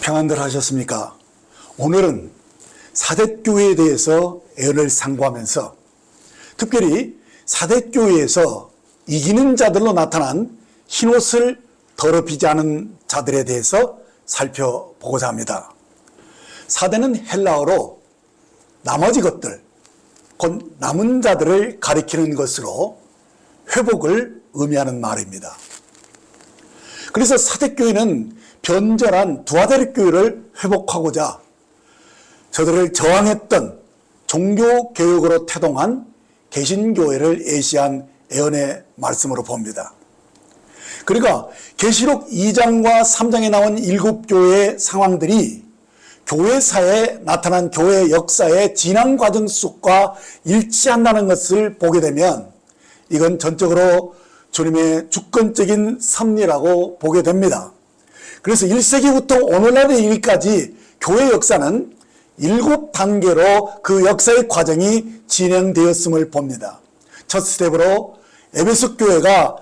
평안들 하셨습니까? 오늘은 사대교회에 대해서 애언을 상고하면서 특별히 사대교회에서 이기는 자들로 나타난 흰옷을 더럽히지 않은 자들에 대해서 살펴보고자 합니다. 사대는 헬라어로 나머지 것들, 곧 남은 자들을 가리키는 것으로 회복을 의미하는 말입니다. 그래서 사대교회는 변절한 두아데르 교회를 회복하고자 저들을 저항했던 종교개혁으로 태동한 개신교회를 예시한 애언의 말씀으로 봅니다. 그러니까 계시록 2장과 3장에 나온 7교회의 상황들이 교회사에 나타난 교회 역사의 진행 과정 속과 일치한다는 것을 보게 되면 이건 전적으로 주님의 주권적인 섭리라고 보게 됩니다. 그래서 1세기부터 오늘날의 일까지 교회 역사는 7단계로 그 역사의 과정이 진행되었음을 봅니다. 첫 스텝으로 에베소 교회가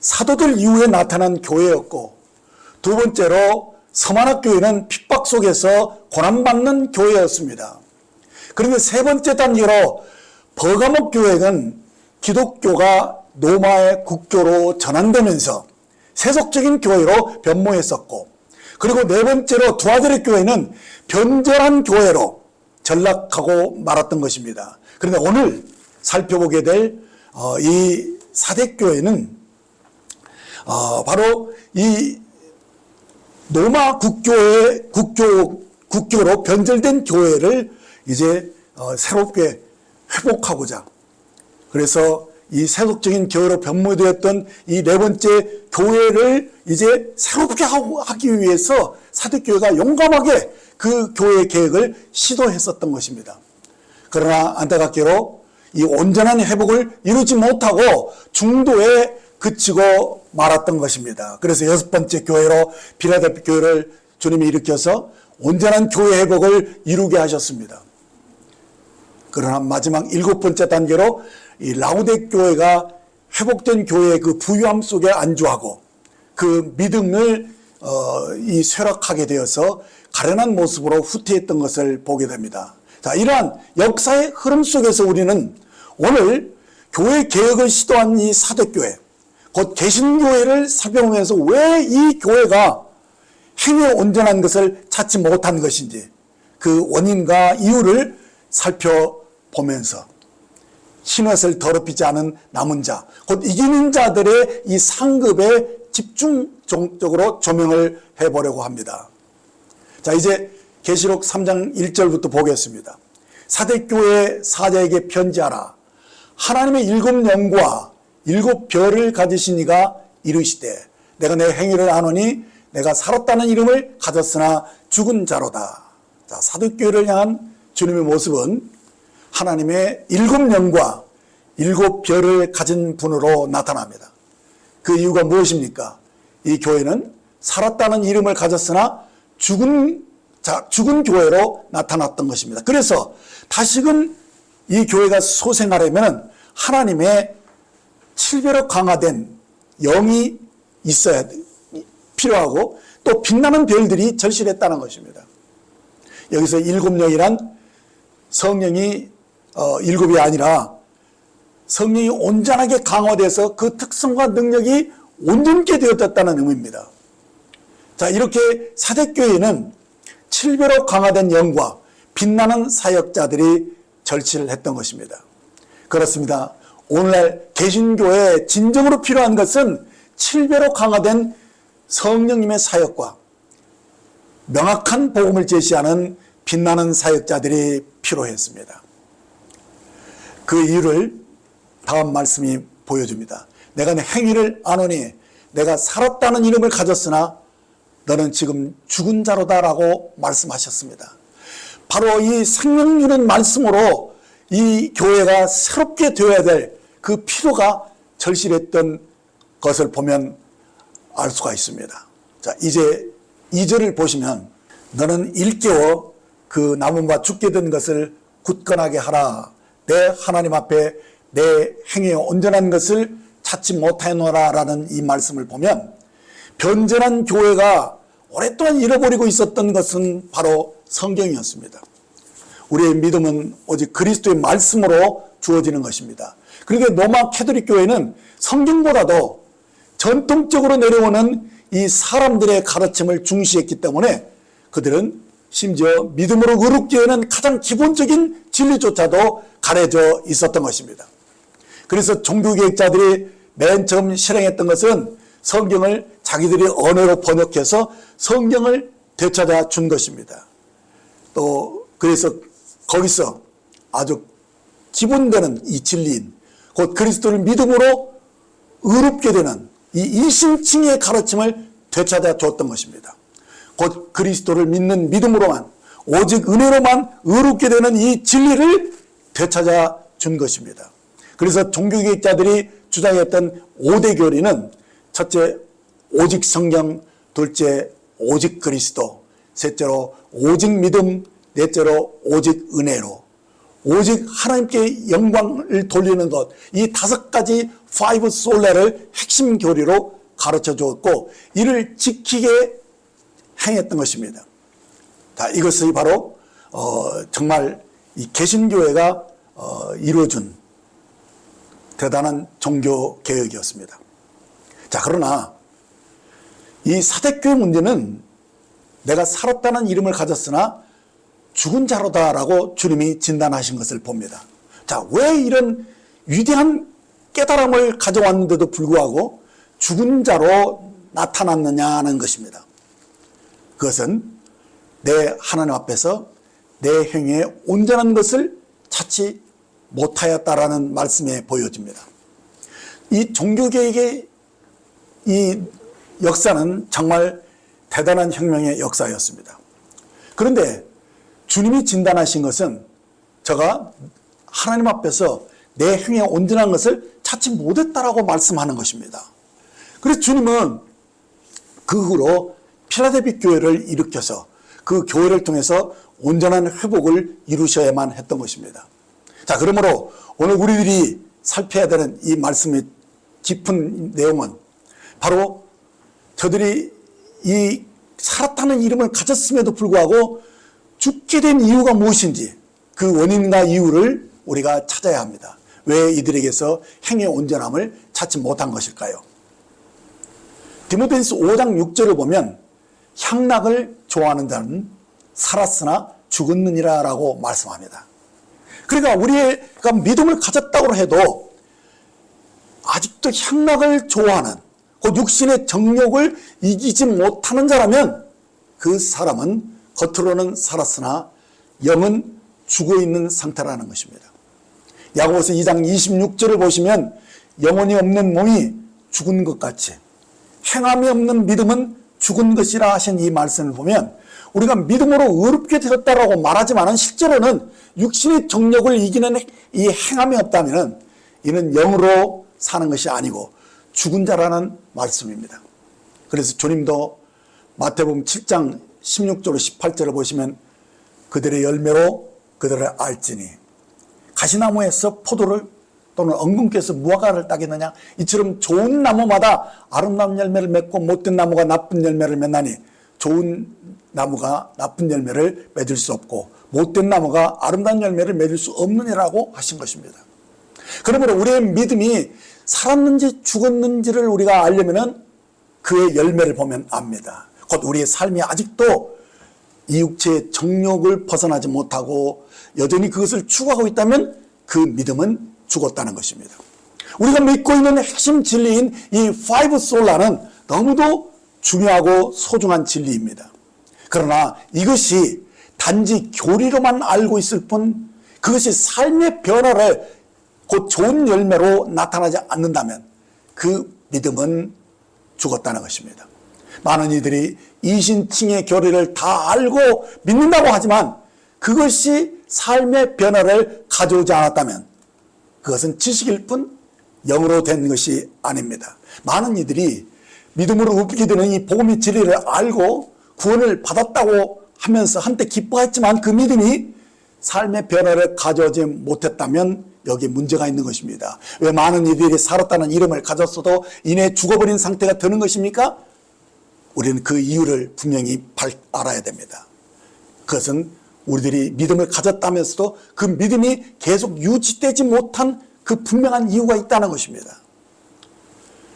사도들 이후에 나타난 교회였고, 두 번째로 서만학 교회는 핍박 속에서 고난받는 교회였습니다. 그런데 세 번째 단계로 버가목 교회는 기독교가 로마의 국교로 전환되면서 세속적인 교회로 변모했었고, 그리고 네 번째로 두아데르 교회는 변절한 교회로 전락하고 말았던 것입니다. 그런데 오늘 살펴보게 될 이 사대교회는 바로 이 로마 국교로 변절된 교회를 이제 새롭게 회복하고자, 그래서 이 세속적인 교회로 변모되었던 이 네 번째 교회를 이제 새롭게 하기 위해서 사대교회가 용감하게 그 교회 계획을 시도했었던 것입니다. 그러나 안타깝게로 이 온전한 회복을 이루지 못하고 중도에 그치고 말았던 것입니다. 그래서 6번째 교회로 빌라델피아 교회를 주님이 일으켜서 온전한 교회 회복을 이루게 하셨습니다. 그러나 마지막 7번째 단계로 이 라우데 교회가 회복된 교회의 그 부유함 속에 안주하고 그 믿음을 이 쇠락하게 되어서 가련한 모습으로 후퇴했던 것을 보게 됩니다. 자, 이러한 역사의 흐름 속에서 우리는 오늘 교회 개혁을 시도한 이 사대교회, 곧 개신교회를 살펴보면서 왜 이 교회가 행위에 온전한 것을 찾지 못한 것인지 그 원인과 이유를 살펴보면서 흰옷을 더럽히지 않은 남은 자, 곧 이기는 자들의 이 상급에 집중적으로 조명을 해보려고 합니다. 자, 이제 계시록 3장 1절부터 보겠습니다. 사대교회 사자에게 편지하라. 하나님의 7영과 7별을 가지신 이가 이르시되 내가 내 행위를 아노니 내가 살았다는 이름을 가졌으나 죽은 자로다. 자, 사대교회를 향한 주님의 모습은 하나님의 7영과 7별을 가진 분으로 나타납니다. 그 이유가 무엇입니까? 이 교회는 살았다는 이름을 가졌으나 죽은 교회로 나타났던 것입니다. 그래서 다시금 이 교회가 소생하려면 하나님의 7배로 강화된 영이 있어야 필요하고 또 빛나는 별들이 절실했다는 것입니다. 여기서 7영이란 성령이 7이 아니라 성령이 온전하게 강화돼서 그 특성과 능력이 온전케 되었다는 의미입니다. 자, 이렇게 사대교회는 7배로 강화된 영과 빛나는 사역자들이 절치를 했던 것입니다. 그렇습니다. 오늘날 개신교회에 진정으로 필요한 것은 7배로 강화된 성령님의 사역과 명확한 복음을 제시하는 빛나는 사역자들이 필요했습니다. 그 이유를 다음 말씀이 보여줍니다. 내가 내 행위를 아노니 내가 살았다는 이름을 가졌으나 너는 지금 죽은 자로다라고 말씀하셨습니다. 바로 이 생명 주는 말씀으로 이 교회가 새롭게 되어야 될 그 필요가 절실했던 것을 보면 알 수가 있습니다. 자, 이제 2절을 보시면 너는 일깨워 그 남은 바 죽게 된 것을 굳건하게 하라. 내 하나님 앞에 내 행위에 온전한 것을 찾지 못하노라 라는 이 말씀을 보면 변전한 교회가 오랫동안 잃어버리고 있었던 것은 바로 성경이었습니다. 우리의 믿음은 오직 그리스도의 말씀으로 주어지는 것입니다. 그러니까 로마 캐톨릭 교회는 성경보다도 전통적으로 내려오는 이 사람들의 가르침을 중시했기 때문에 그들은 심지어 믿음으로 의롭게 하는 가장 기본적인 진리조차도 가려져 있었던 것입니다. 그래서 종교개혁자들이 맨 처음 실행했던 것은 성경을 자기들의 언어로 번역해서 성경을 되찾아 준 것입니다. 또 그래서 거기서 아주 기본되는 이 진리인 곧 그리스도를 믿음으로 의롭게 되는 이 이신칭의 가르침을 되찾아 줬던 것입니다. 곧 그리스도를 믿는 믿음으로만 오직 은혜로만 의롭게 되는 이 진리를 되찾아 준 것입니다. 그래서 종교개혁자들이 주장했던 5대 교리는 첫째 오직 성경, 둘째 오직 그리스도, 셋째로 오직 믿음, 넷째로 오직 은혜로 오직 하나님께 영광을 돌리는 것, 이 5가지 파이브 솔라를 핵심 교리로 가르쳐 주었고 이를 지키게 행했던 것입니다. 자, 이것이 바로 정말 이 개신교회가 이루어준 대단한 종교 개혁이었습니다. 자, 그러나 이 사대교회 문제는 내가 살았다는 이름을 가졌으나 죽은 자로다라고 주님이 진단하신 것을 봅니다. 자, 왜 이런 위대한 깨달음을 가져왔는데도 불구하고 죽은 자로 나타났느냐는 것입니다. 그것은 내 하나님 앞에서 내 행위에 온전한 것을 찾지 못하였다라는 말씀에 보여집니다. 이 종교개혁의 이 역사는 정말 대단한 혁명의 역사였습니다. 그런데 주님이 진단하신 것은 제가 하나님 앞에서 내 행위에 온전한 것을 찾지 못했다라고 말씀하는 것입니다. 그래서 주님은 그 후로 필라델피 교회를 일으켜서 그 교회를 통해서 온전한 회복을 이루셔야만 했던 것입니다. 자, 그러므로 오늘 우리들이 살펴야 되는 이 말씀의 깊은 내용은 바로 저들이 이 살았다는 이름을 가졌음에도 불구하고 죽게 된 이유가 무엇인지 그 원인과 이유를 우리가 찾아야 합니다. 왜 이들에게서 행위의 온전함을 찾지 못한 것일까요? 디모데전서 5장 6절을 보면 향락을 좋아하는 자는 살았으나 죽었느니라 라고 말씀합니다. 그러니까 우리가 믿음을 가졌다고 해도 아직도 향락을 좋아하는 그 육신의 정욕을 이기지 못하는 자라면 그 사람은 겉으로는 살았으나 영은 죽어있는 상태라는 것입니다. 야고보서 2장 26절을 보시면 영혼이 없는 몸이 죽은 것 같이 행함이 없는 믿음은 죽은 것이라 하신 이 말씀을 보면 우리가 믿음으로 의롭게 되었다라고 말하지만 실제로는 육신의 정욕을 이기는 이 행함이 없다면 이는 영으로 사는 것이 아니고 죽은 자라는 말씀입니다. 그래서 주님도 마태복음 7장 16절 18절을 보시면 그들의 열매로 그들을 알지니 가시나무에서 포도를 또는 엉겅퀴에서 무화과를 따겠느냐 이처럼 좋은 나무마다 아름다운 열매를 맺고 못된 나무가 나쁜 열매를 맺나니 좋은 나무가 나쁜 열매를 맺을 수 없고 못된 나무가 아름다운 열매를 맺을 수 없느니라고 하신 것입니다. 그러므로 우리의 믿음이 살았는지 죽었는지를 우리가 알려면 그의 열매를 보면 압니다. 곧 우리의 삶이 아직도 이 육체의 정욕을 벗어나지 못하고 여전히 그것을 추구하고 있다면 그 믿음은 죽었다는 것입니다. 우리가 믿고 있는 핵심 진리인 이 파이브 솔라는 너무도 중요하고 소중한 진리입니다. 그러나 이것이 단지 교리로만 알고 있을 뿐 그것이 삶의 변화를 곧 좋은 열매로 나타나지 않는다면 그 믿음은 죽었다는 것입니다. 많은 이들이 이신칭의 교리를 다 알고 믿는다고 하지만 그것이 삶의 변화를 가져오지 않았다면 그것은 지식일 뿐 영으로 된 것이 아닙니다. 많은 이들이 믿음으로 의롭게 되는 이 복음의 진리를 알고 구원을 받았다고 하면서 한때 기뻐했지만 그 믿음이 삶의 변화를 가져오지 못했다면 여기에 문제가 있는 것입니다. 왜 많은 이들이 살았다는 이름을 가졌어도 이내 죽어버린 상태가 되는 것입니까? 우리는 그 이유를 분명히 알아야 됩니다. 그것은 우리들이 믿음을 가졌다면서도 그 믿음이 계속 유지되지 못한 그 분명한 이유가 있다는 것입니다.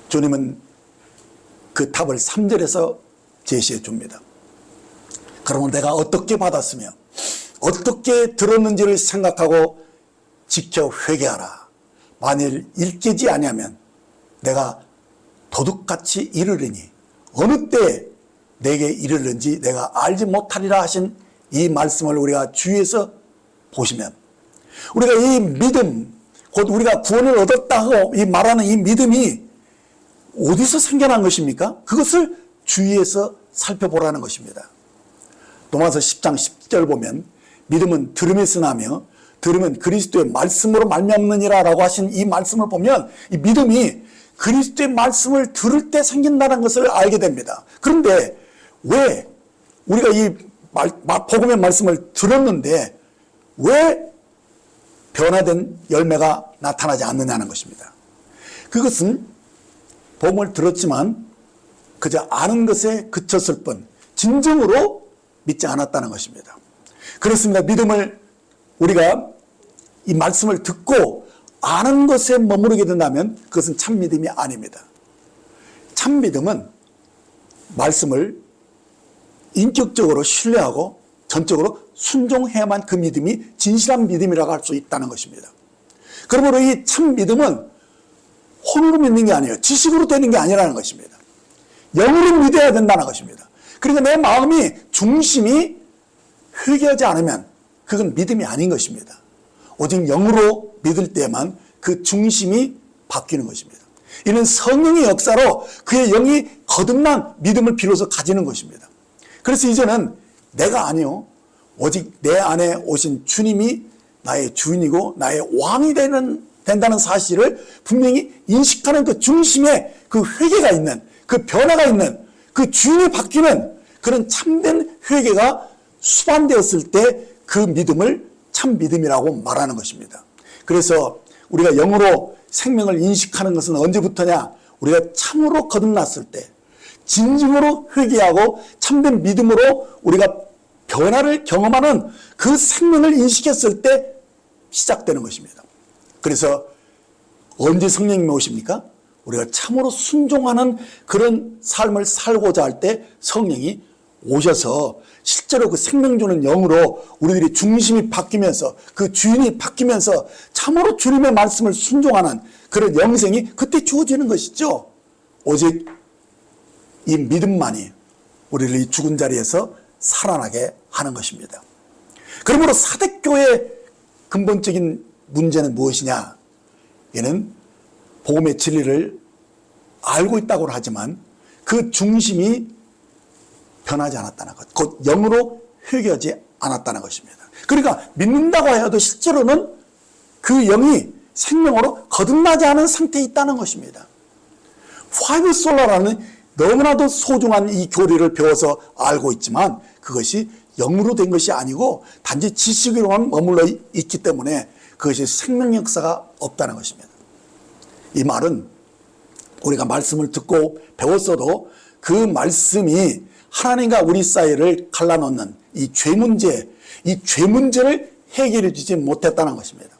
주님은 그 답을 3절에서 제시해 줍니다. 그러면 내가 어떻게 받았으며 어떻게 들었는지를 생각하고 지켜 회개하라. 만일 일깨지 아니하면 내가 도둑같이 이르리니 어느 때 내게 이르는지 내가 알지 못하리라 하신 이 말씀을 우리가 주위에서 보시면 우리가 이 믿음, 곧 우리가 구원을 얻었다고 이 말하는 이 믿음이 어디서 생겨난 것입니까? 그것을 주위에서 살펴보라는 것입니다. 로마서 10장 10절 보면 믿음은 들음에서 나며 들으면 그리스도의 말씀으로 말미암느니라 라고 하신 이 말씀을 보면 이 믿음이 그리스도의 말씀을 들을 때 생긴다는 것을 알게 됩니다. 그런데 왜 우리가 이 복음의 말씀을 들었는데 왜 변화된 열매가 나타나지 않느냐는 것입니다. 그것은 복음을 들었지만 그저 아는 것에 그쳤을 뿐 진정으로 믿지 않았다는 것입니다. 그렇습니다. 믿음을 우리가 이 말씀을 듣고 아는 것에 머무르게 된다면 그것은 참 믿음이 아닙니다. 참 믿음은 말씀을 인격적으로 신뢰하고 전적으로 순종해야만 그 믿음이 진실한 믿음이라고 할 수 있다는 것입니다. 그러므로 이 참 믿음은 혼으로 믿는 게 아니에요. 지식으로 되는 게 아니라는 것입니다. 영으로 믿어야 된다는 것입니다. 그러니까 내 마음이 중심이 회개하지 않으면 그건 믿음이 아닌 것입니다. 오직 영으로 믿을 때만 그 중심이 바뀌는 것입니다. 이는 성령의 역사로 그의 영이 거듭난 믿음을 비로소 가지는 것입니다. 그래서 이제는 내가 아니요 오직 내 안에 오신 주님이 나의 주인이고 나의 왕이 된다는 사실을 분명히 인식하는 그 중심에 그 회개가 있는 그 변화가 있는 그 주인이 바뀌는 그런 참된 회개가 수반되었을 때 그 믿음을 참 믿음이라고 말하는 것입니다. 그래서 우리가 영으로 생명을 인식하는 것은 언제부터냐? 우리가 참으로 거듭났을 때 진정으로 회개하고 참된 믿음으로 우리가 변화를 경험하는 그 생명을 인식했을 때 시작되는 것입니다. 그래서 언제 성령님이 오십니까? 우리가 참으로 순종하는 그런 삶을 살고자 할 때 성령이 오셔서 실제로 그 생명 주는 영으로 우리들이 중심이 바뀌면서 그 주인이 바뀌면서 참으로 주님의 말씀을 순종하는 그런 영생이 그때 주어지는 것이죠. 오직 이 믿음만이 우리를 이 죽은 자리에서 살아나게 하는 것입니다. 그러므로 사대교회의 근본적인 문제는 무엇이냐? 얘는 복음의 진리를 알고 있다고 하지만 그 중심이 변하지 않았다는 것, 곧 영으로 회개하지 않았다는 것입니다. 그러니까 믿는다고 해도 실제로는 그 영이 생명으로 거듭나지 않은 상태에 있다는 것입니다. 파이브 솔라라는 너무나도 소중한 이 교리를 배워서 알고 있지만 그것이 영으로 된 것이 아니고 단지 지식으로만 머물러 있기 때문에 그것이 생명 역사가 없다는 것입니다. 이 말은 우리가 말씀을 듣고 배웠어도 그 말씀이 하나님과 우리 사이를 갈라놓는 이 죄 문제를 해결해 주지 못했다는 것입니다.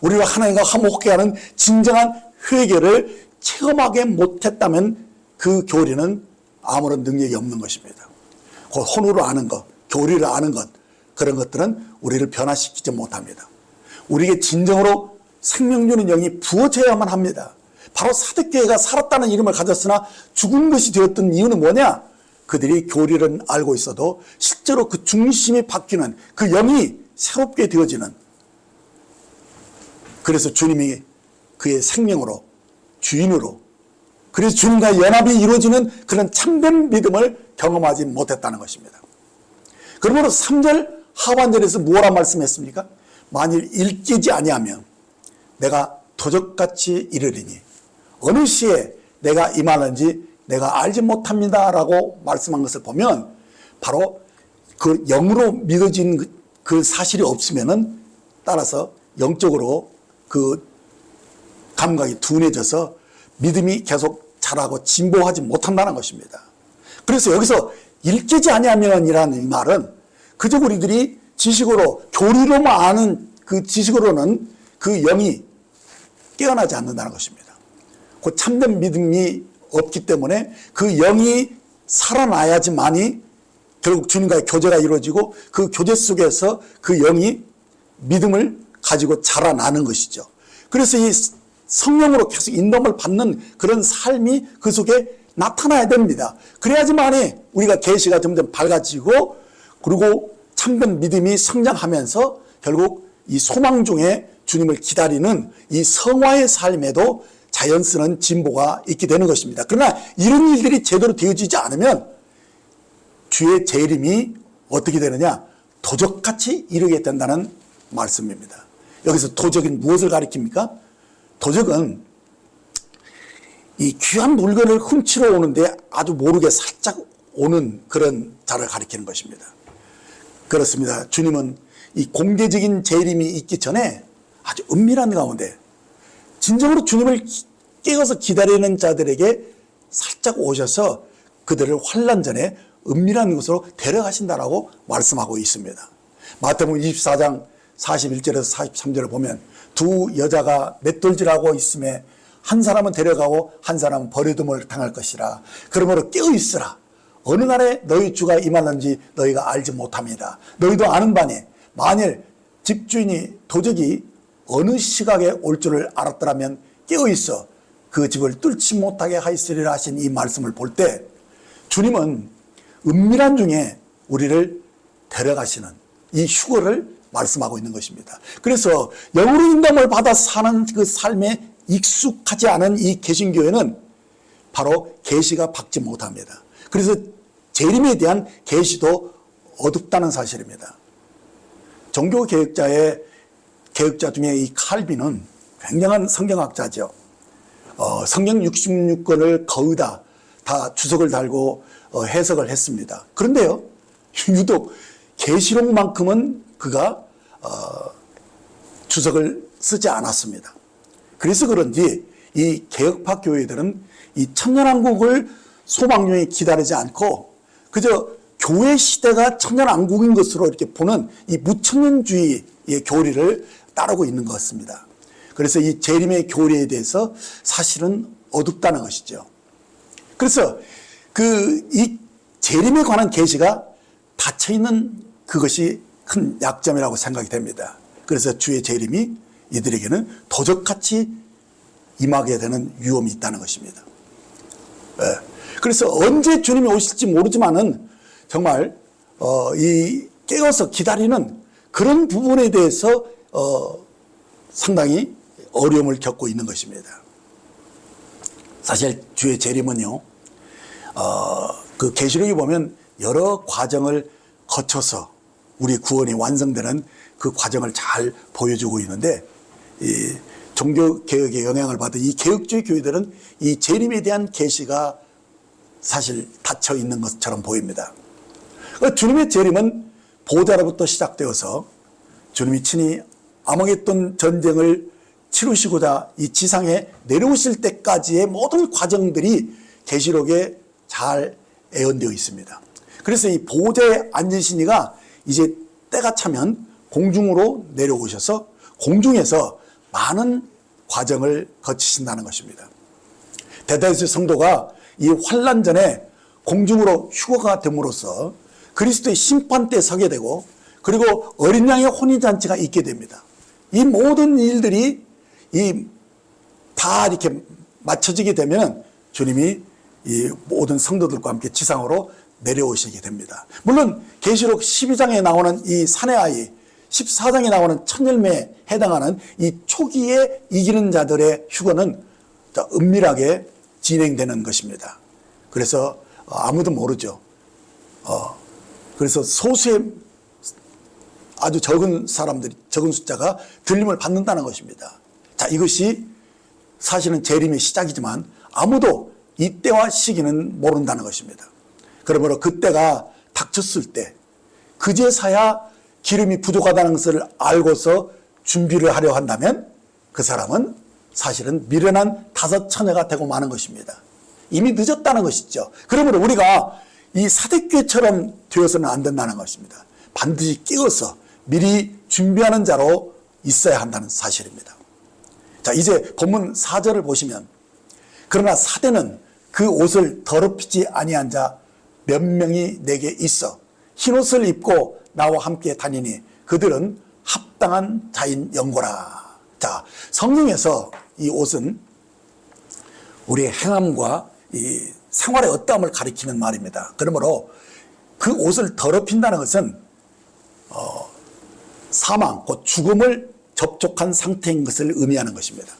우리가 하나님과 화목해하는 진정한 회개를 체험하게 못했다면 그 교리는 아무런 능력이 없는 것입니다. 그 혼으로 아는 것, 교리를 아는 것, 그런 것들은 우리를 변화시키지 못합니다. 우리에게 진정으로 생명 주는 영이 부어져야만 합니다. 바로 사대교회가 살았다는 이름을 가졌으나 죽은 것이 되었던 이유는 뭐냐? 그들이 교리를 알고 있어도 실제로 그 중심이 바뀌는 그 영이 새롭게 되어지는, 그래서 주님이 그의 생명으로 주인으로, 그래서 주님과 연합이 이루어지는 그런 참된 믿음을 경험하지 못했다는 것입니다. 그러므로 3절 하반절에서 뭐라 말씀했습니까? 만일 일깨지 아니하면 내가 도적같이 이르리니 어느 시에 내가 임하는지 내가 알지 못합니다 라고 말씀한 것을 보면 바로 그 영으로 믿어진 그 사실이 없으면은 따라서 영적으로 그 감각이 둔해져서 믿음이 계속 자라고 진보하지 못한다는 것입니다. 그래서 여기서 일깨지 아니하면이라는 이 말은 그저 우리들이 지식으로 교리로만 아는 그 지식으로는 그 영이 깨어나지 않는다는 것입니다. 그 참된 믿음이 없기 때문에 그 영이 살아나야지만이 결국 주님과의 교제가 이루어지고 그 교제 속에서 그 영이 믿음을 가지고 자라나는 것이죠. 그래서 이 성령으로 계속 인도함을 받는 그런 삶이 그 속에 나타나야 됩니다. 그래야지만이 우리가 계시가 점점 밝아지고 그리고 참된 믿음이 성장하면서 결국 이 소망 중에 주님을 기다리는 이 성화의 삶에도 자연스러운 진보가 있게 되는 것입니다. 그러나 이런 일들이 제대로 되어지지 않으면 주의 재림이 어떻게 되느냐? 도적같이 이르게 된다는 말씀입니다. 여기서 도적은 무엇을 가리킵니까? 도적은 이 귀한 물건을 훔치러 오는데 아주 모르게 살짝 오는 그런 자를 가리키는 것입니다. 그렇습니다. 주님은 이 공개적인 재림이 있기 전에 아주 은밀한 가운데 진정으로 주님을 깨어서 기다리는 자들에게 살짝 오셔서 그들을 환난 전에 은밀한 곳으로 데려가신다라고 말씀하고 있습니다. 마태복음 24장 41절에서 43절을 보면 두 여자가 맷돌질하고 있음에 한 사람은 데려가고 한 사람은 버려둠을 당할 것이라. 그러므로 깨어있으라. 어느 날에 너희 주가 임하는지 너희가 알지 못합니다. 너희도 아는 바니 만일 집주인이 도적이 어느 시각에 올 줄을 알았더라면 깨어있어 그 집을 뚫지 못하게 하였으리라 하신 이 말씀을 볼 때 주님은 은밀한 중에 우리를 데려가시는 이 휴거를 말씀하고 있는 것입니다. 그래서 영으로 인도함을 받아 사는 그 삶에 익숙하지 않은 이 개신교회는 바로 계시가 받지 못합니다. 그래서 재림에 대한 계시도 어둡다는 사실입니다. 종교개혁자 중에 이 칼빈은 굉장한 성경학자죠. 성경 66권을 거의 다 주석을 달고 해석을 했습니다. 그런데요, 유독 계시록만큼은 그가 주석을 쓰지 않았습니다. 그래서 그런지 이 개혁파 교회들은 이 천년왕국을 소망중에 기다리지 않고 그저 교회 시대가 천년왕국인 것으로 이렇게 보는 이 무천년주의의 교리를 따르고 있는 것 같습니다. 그래서 이 재림의 교리에 대해서 사실은 어둡다는 것이죠. 그래서 이 재림에 관한 계시가 닫혀 있는 그것이 큰 약점이라고 생각이 됩니다. 그래서 주의 재림이 이들에게는 도적같이 임하게 되는 위험이 있다는 것입니다. 그래서 언제 주님이 오실지 모르지만은 정말 이 깨어서 기다리는 그런 부분에 대해서 상당히 어려움을 겪고 있는 것입니다. 사실 주의 재림은요, 그 계시록에 보면 여러 과정을 거쳐서 우리 구원이 완성되는 그 과정을 잘 보여주고 있는데, 이 종교개혁의 영향을 받은 이 개혁주의 교회들은 이 재림에 대한 계시가 사실 닫혀 있는 것처럼 보입니다. 주님의 재림은 보좌로부터 시작되어서 주님이 친히 아마겟돈 전쟁을 치르시고자 이 지상에 내려오실 때까지의 모든 과정들이 계시록에 잘 애언되어 있습니다. 그래서 이 보좌에 앉으신 이가 이제 때가 차면 공중으로 내려오셔서 공중에서 많은 과정을 거치신다는 것입니다. 대다수 성도가 이 환난 전에 공중으로 휴거가 됨으로써 그리스도의 심판대에 서게 되고 그리고 어린 양의 혼인잔치가 있게 됩니다. 이 모든 일들이 다 이렇게 맞춰지게 되면 주님이 이 모든 성도들과 함께 지상으로 내려오시게 됩니다. 물론 계시록 12장에 나오는 이 산의 아이, 14장에 나오는 첫 열매에 해당하는 이 초기에 이기는 자들의 휴거는 은밀하게 진행되는 것입니다. 그래서 아무도 모르죠. 그래서 소수의 아주 적은 사람들이, 적은 숫자가 들림을 받는다는 것입니다. 자, 이것이 사실은 재림의 시작이지만 아무도 이때와 시기는 모른다는 것입니다. 그러므로 그때가 닥쳤을 때 그제서야 기름이 부족하다는 것을 알고서 준비를 하려 한다면 그 사람은 사실은 미련한 다섯 처녀가 되고 마는 것입니다. 이미 늦었다는 것이죠. 그러므로 우리가 이 사대교회처럼 되어서는 안 된다는 것입니다. 반드시 끼어서 미리 준비하는 자로 있어야 한다는 사실입니다. 자, 이제 본문 4절을 보시면 그러나 사대는 그 옷을 더럽히지 아니한 자 몇 명이 내게 있어 흰옷을 입고 나와 함께 다니니 그들은 합당한 자인 영고라. 자, 성경에서 이 옷은 우리의 행함과 이 생활의 어떠함을 가리키는 말입니다. 그러므로 그 옷을 더럽힌다는 것은 사망, 곧 죽음을 접촉한 상태인 것을 의미하는 것입니다.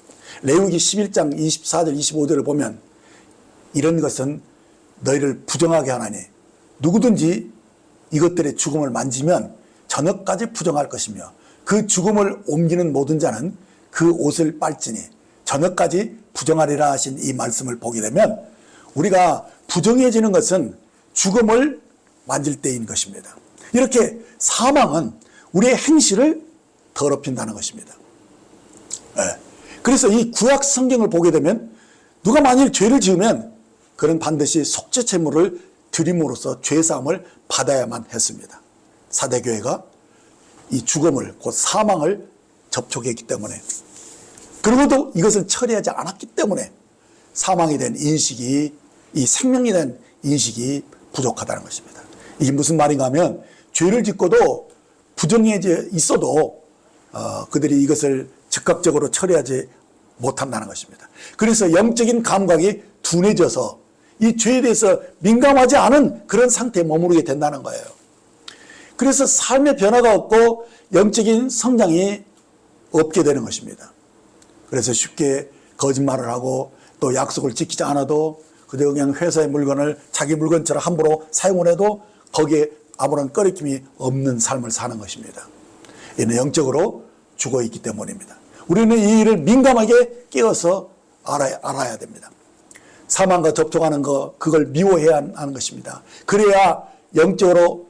레위기 11장 24절 25절을 보면 이런 것은 너희를 부정하게 하나니 누구든지 이것들의 죽음을 만지면 저녁까지 부정할 것이며 그 죽음을 옮기는 모든 자는 그 옷을 빨지니 저녁까지 부정하리라 하신 이 말씀을 보게 되면 우리가 부정해지는 것은 죽음을 만질 때인 것입니다. 이렇게 사망은 우리의 행실을 더럽힌다는 것입니다. 그래서 이 구약 성경을 보게 되면 누가 만일 죄를 지으면 그는 반드시 속죄 제물을 드림으로써 죄사함을 받아야만 했습니다. 사대교회가 이 죽음을 곧 사망을 접촉했기 때문에 그러고도 이것을 처리하지 않았기 때문에 사망에 대한 인식이 이 생명에 대한 인식이 부족하다는 것입니다. 이게 무슨 말인가 하면 죄를 짓고도 부정해져 있어도 그들이 이것을 즉각적으로 처리하지 못한다는 것입니다. 그래서 영적인 감각이 둔해져서 이 죄에 대해서 민감하지 않은 그런 상태에 머무르게 된다는 거예요. 그래서 삶의 변화가 없고 영적인 성장이 없게 되는 것입니다. 그래서 쉽게 거짓말을 하고 또 약속을 지키지 않아도 그저 그냥 회사의 물건을 자기 물건처럼 함부로 사용을 해도 거기에 아무런 꺼리낌이 없는 삶을 사는 것입니다. 이는 영적으로 죽어있기 때문입니다. 우리는 이 일을 민감하게 깨어서 알아야 됩니다. 사망과 접촉하는 것, 그걸 미워해야 하는 것입니다. 그래야 영적으로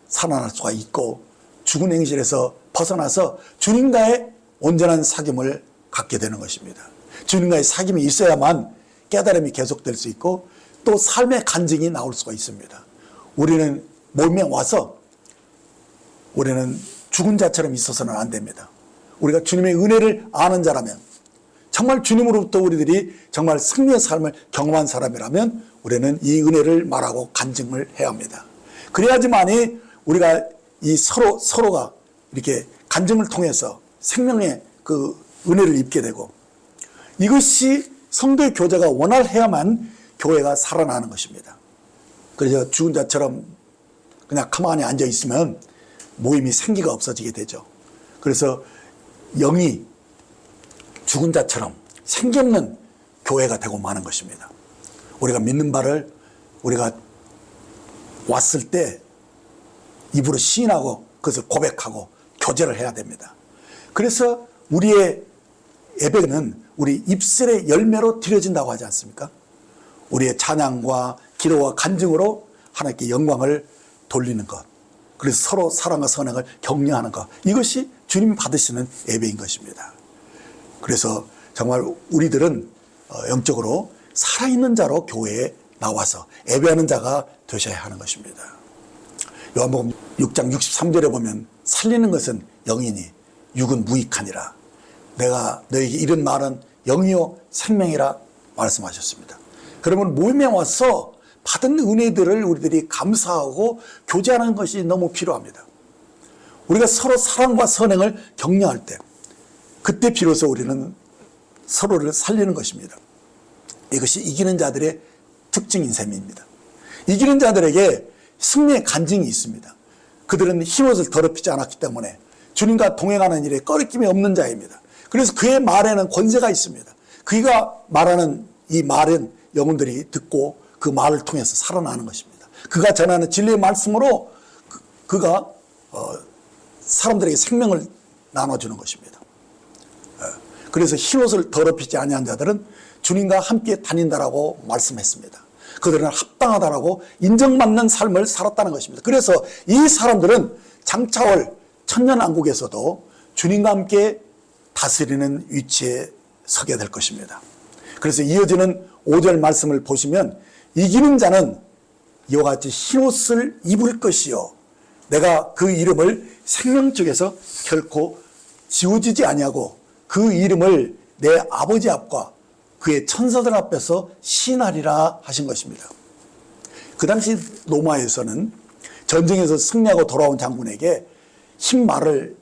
살아날 수가 있고 죽은 행실에서 벗어나서 주님과의 온전한 사귐을 갖게 되는 것입니다. 주님과의 사귐이 있어야만 깨달음이 계속될 수 있고 또 삶의 간증이 나올 수가 있습니다. 우리는 몸에 와서 우리는 죽은 자처럼 있어서는 안 됩니다. 우리가 주님의 은혜를 아는 자라면 정말 주님으로부터 우리들이 정말 승리의 삶을 경험한 사람이라면 우리는 이 은혜를 말하고 간증을 해야 합니다. 그래야지만이 우리가 이 서로가 이렇게 간증을 통해서 생명의 그 은혜를 입게 되고 이것이 성도의 교제가 원활해야만 교회가 살아나는 것입니다. 그래서 죽은 자처럼 그냥 가만히 앉아 있으면 모임이 생기가 없어지게 되죠. 그래서 영이 죽은 자처럼 생기 없는 교회가 되고 마는 것입니다. 우리가 믿는 바를 우리가 왔을 때 입으로 시인하고 그것을 고백하고 교제를 해야 됩니다. 그래서 우리의 예배는 우리 입술의 열매로 드려진다고 하지 않습니까? 우리의 찬양과 기도와 간증으로 하나님께 영광을 돌리는 것, 그래서 서로 사랑과 선행을 격려하는 것, 이것이 주님이 받으시는 예배인 것입니다. 그래서 정말 우리들은 영적으로 살아있는 자로 교회에 나와서 예배하는 자가 되셔야 하는 것입니다. 요한복음 6장 63절에 보면 살리는 것은 영이니 육은 무익하니라. 내가 너에게 이런 말은 영이요 생명이라 말씀하셨습니다. 그러면 모임에 와서 받은 은혜들을 우리들이 감사하고 교제하는 것이 너무 필요합니다. 우리가 서로 사랑과 선행을 격려할 때 그때 비로소 우리는 서로를 살리는 것입니다. 이것이 이기는 자들의 특징인 셈입니다. 이기는 자들에게 승리의 간증이 있습니다. 그들은 흰옷을 더럽히지 않았기 때문에 주님과 동행하는 일에 꺼리낌이 없는 자입니다. 그래서 그의 말에는 권세가 있습니다. 그가 말하는 이 말은 영혼들이 듣고 그 말을 통해서 살아나는 것입니다. 그가 전하는 진리의 말씀으로 그가 사람들에게 생명을 나눠주는 것입니다. 그래서 흰옷을 더럽히지 아니한 자들은 주님과 함께 다닌다라고 말씀했습니다. 그들은 합당하다라고 인정받는 삶을 살았다는 것입니다. 그래서 이 사람들은 장차올 천년왕국에서도 주님과 함께 다스리는 위치에 서게 될 것입니다. 그래서 이어지는 5절 말씀을 보시면 이기는 자는 이와 같이 흰옷을 입을 것이요 내가 그 이름을 생명책에서 결코 지워지지 아니하고 그 이름을 내 아버지 앞과 그의 천사들 앞에서 시인하리라 하신 것입니다. 그 당시 로마에서는 전쟁에서 승리하고 돌아온 장군에게 흰 말을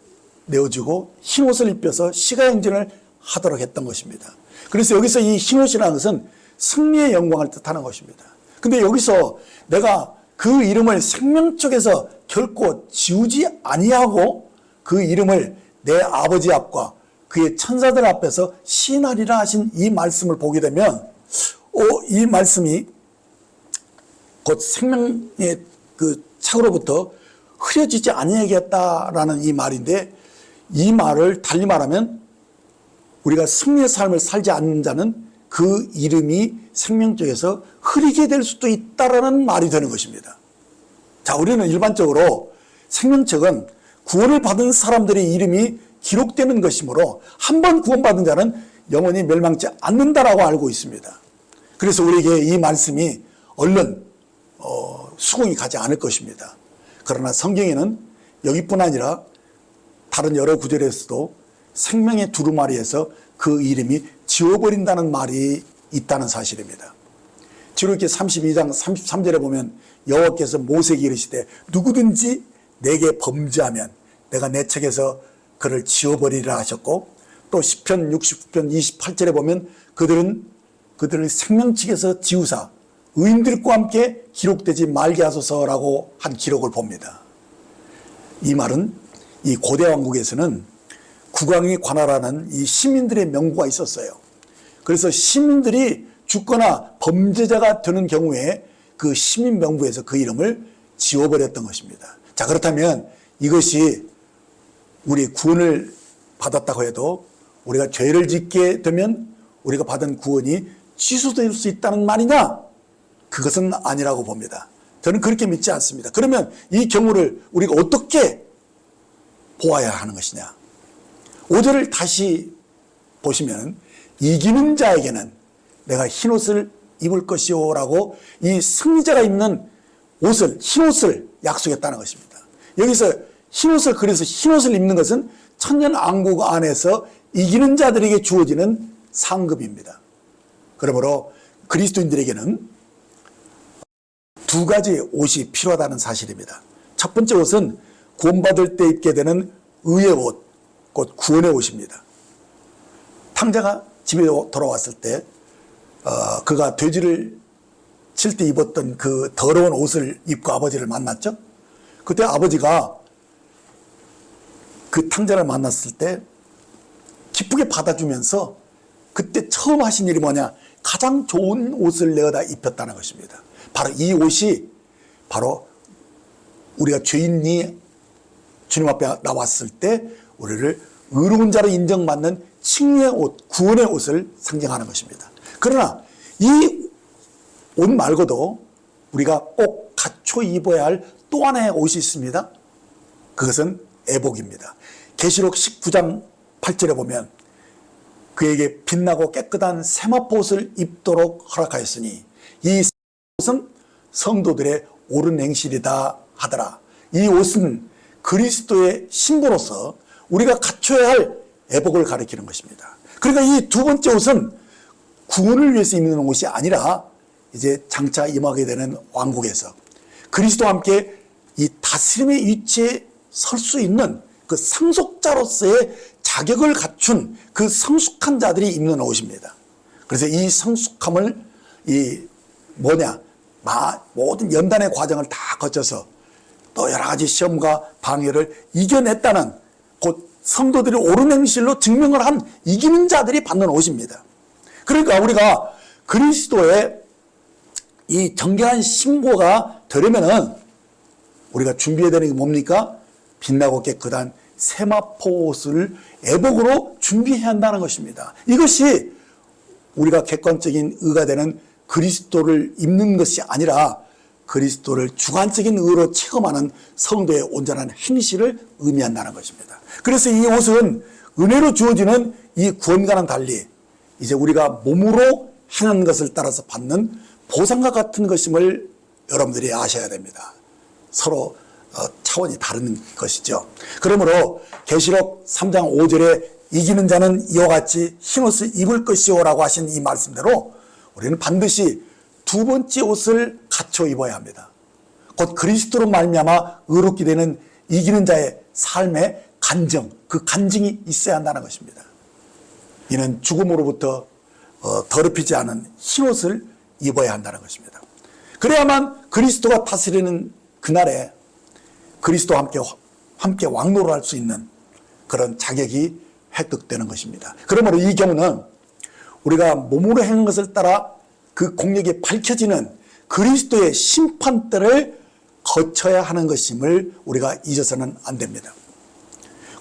내어주고 흰옷을 입혀서 시가행진을 하도록 했던 것입니다. 그래서 여기서 이 흰옷이라는 것은 승리의 영광을 뜻하는 것입니다. 근데 여기서 내가 그 이름을 생명책에서 결코 지우지 아니하고 그 이름을 내 아버지 앞과 그의 천사들 앞에서 시인하리라 하신 이 말씀을 보게 되면 이 말씀이 곧 생명의 그 창으로부터 흐려지지 아니하겠다라는 이 말인데, 이 말을 달리 말하면 우리가 승리의 삶을 살지 않는 자는 그 이름이 생명책에서 흐리게 될 수도 있다라는 말이 되는 것입니다. 자, 우리는 일반적으로 생명책은 구원을 받은 사람들의 이름이 기록되는 것이므로 한 번 구원받은 자는 영원히 멸망치 않는다라고 알고 있습니다. 그래서 우리에게 이 말씀이 얼른 수긍이 가지 않을 것입니다. 그러나 성경에는 여기뿐 아니라 다른 여러 구절에서도 생명의 두루마리에서 그 이름이 지워버린다는 말이 있다는 사실입니다. 출애굽기 32장 33절에 보면 여호와께서 모세에게 이르시되 누구든지 내게 범죄하면 내가 내 책에서 그를 지워버리리라 하셨고, 또 시편 69편 28절에 보면 그들을 생명책에서 지우사 의인들과 함께 기록되지 말게 하소서라고 한 기록을 봅니다. 이 말은 이 고대 왕국에서는 국왕이 관할하는 이 시민들의 명부가 있었어요. 그래서 시민들이 죽거나 범죄자가 되는 경우에 그 시민 명부에서 그 이름을 지워버렸던 것입니다. 자, 그렇다면 이것이 우리 구원을 받았다고 해도 우리가 죄를 짓게 되면 우리가 받은 구원이 취소될 수 있다는 말이냐? 그것은 아니라고 봅니다. 저는 그렇게 믿지 않습니다. 그러면 이 경우를 우리가 어떻게 보아야 하는 것이냐? 5절을 다시 보시면 이기는 자에게는 내가 흰옷을 입을 것이요 라고 이 승리자가 입는 옷을, 흰옷을 약속했다는 것입니다. 여기서 흰옷을, 그래서 흰옷을 입는 것은 천년왕국 안에서 이기는 자들에게 주어지는 상급입니다. 그러므로 그리스도인들에게는 두 가지 옷이 필요하다는 사실입니다. 첫 번째 옷은 구원받을 때 입게 되는 의의 옷, 곧 구원의 옷입니다. 탕자가 집에 돌아왔을 때 그가 돼지를 칠 때 입었던 그 더러운 옷을 입고 아버지를 만났죠. 그때 아버지가 그 탕자를 만났을 때 기쁘게 받아주면서 그때 처음 하신 일이 뭐냐? 가장 좋은 옷을 내어다 입혔다는 것입니다. 바로 이 옷이 바로 우리가 죄인이 주님 앞에 나왔을 때 우리를 의로운 자로 인정받는 칭의의 옷, 구원의 옷을 상징하는 것입니다. 그러나 이 옷 말고도 우리가 꼭 갖춰 입어야 할 또 하나의 옷이 있습니다. 그것은 애복입니다. 계시록 19장 8절에 보면 그에게 빛나고 깨끗한 세마포 옷을 입도록 허락하였으니 이 옷은 성도들의 옳은 행실이다 하더라. 이 옷은 그리스도의 신부로서 우리가 갖춰야 할 애복을 가리키는 것입니다. 그러니까 이 두 번째 옷은 구원을 위해서 입는 옷이 아니라 이제 장차 임하게 되는 왕국에서 그리스도와 함께 이 다스림의 위치에 설 수 있는 그 상속자로서의 자격을 갖춘 그 성숙한 자들이 입는 옷입니다. 그래서 이 성숙함을 모든 연단의 과정을 다 거쳐서 또 여러 가지 시험과 방해를 이겨냈다는 곧 성도들이 옳은 행실로 증명을 한 이기는 자들이 받는 옷입니다. 그러니까 우리가 그리스도의 이 정결한 신부가 되려면은 우리가 준비해야 되는 게 뭡니까? 빛나고 깨끗한 세마포 옷을 애복으로 준비해야 한다는 것입니다. 이것이 우리가 객관적인 의가 되는 그리스도를 입는 것이 아니라 그리스도를 주관적인 의로 체험하는 성도의 온전한 행실을 의미한다는 것입니다. 그래서 이 옷은 은혜로 주어지는 이 구원과는 달리 이제 우리가 몸으로 행한 것을 따라서 받는 보상과 같은 것임을 여러분들이 아셔야 됩니다. 서로 차원이 다른 것이죠. 그러므로 계시록 3장 5절에 이기는 자는 이와 같이 흰옷을 입을 것이오라고 하신 이 말씀대로 우리는 반드시 두 번째 옷을 갖춰 입어야 합니다. 곧 그리스도로 말미암아 의롭게 되는 이기는 자의 삶의 간증, 그 간증이 있어야 한다는 것입니다. 이는 죽음으로부터 더럽히지 않은 흰옷을 입어야 한다는 것입니다. 그래야만 그리스도가 다스리는 그날에 그리스도와 함께 왕노를 할 수 있는 그런 자격이 획득되는 것입니다. 그러므로 이 경우는 우리가 몸으로 행한 것을 따라 그 공력이 밝혀지는 그리스도의 심판대를 거쳐야 하는 것임을 우리가 잊어서는 안 됩니다.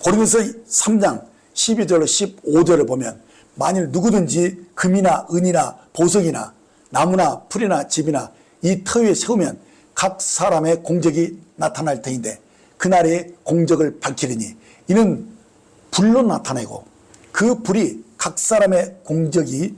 고린도서 3장 12절로 15절을 보면 만일 누구든지 금이나 은이나 보석이나 나무나 풀이나 집이나 이 터 위에 세우면 각 사람의 공적이 나타날 터인데 그날의 공적을 밝히리니 이는 불로 나타내고 그 불이 각 사람의 공적이